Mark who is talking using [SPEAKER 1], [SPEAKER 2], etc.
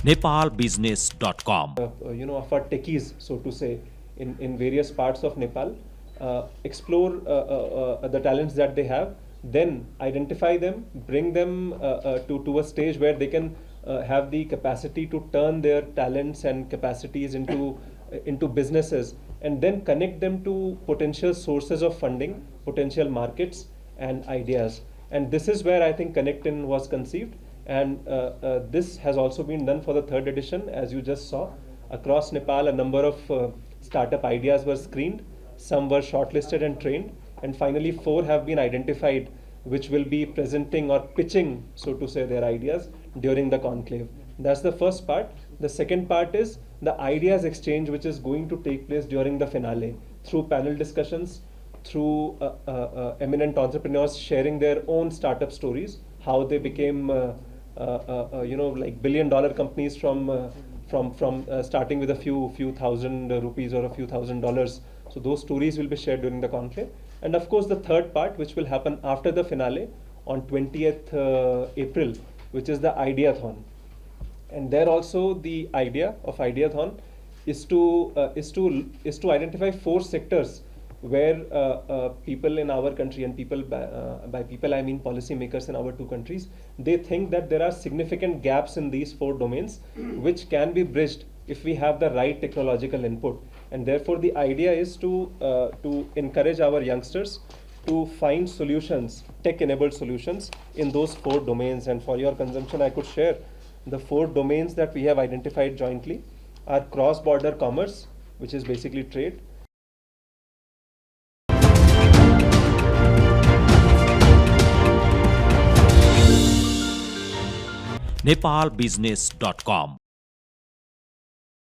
[SPEAKER 1] nepalbusiness.com.
[SPEAKER 2] Of our techies, so to say, in various parts of Nepal, explore the talents that they have, then identify them, bring them to a stage where they can have the capacity to turn their talents and capacities into businesses, and then connect them to potential sources of funding, potential markets, and ideas. And this is where I think ConnectIn was conceived. And this has also been done for the third edition. As you just saw, across Nepal, a number of startup ideas were screened, some were shortlisted and trained, and finally 4 have been identified which will be presenting or pitching, so to say, their ideas during the conclave. That's the first part. The second part is the ideas exchange, which is going to take place during the finale through panel discussions, through eminent entrepreneurs sharing their own startup stories, how they became like billion-dollar companies from starting with a few thousand rupees or a few $1,000s. So those stories will be shared during the conclave. And of course, the third part, which will happen after the finale on 20th April, which is the Ideathon. And there also the idea of Ideathon is to identify 4 sectors where people in our country, and people by people I mean policymakers in our 2 countries, they think that there are significant gaps in these 4 domains which can be bridged if we have the right technological input. And therefore the idea is to encourage our youngsters to find solutions, tech-enabled solutions in those 4 domains. And for your consumption, I could share the 4 domains that we have identified jointly are cross-border commerce, which is basically trade,
[SPEAKER 1] nepalbusiness.com.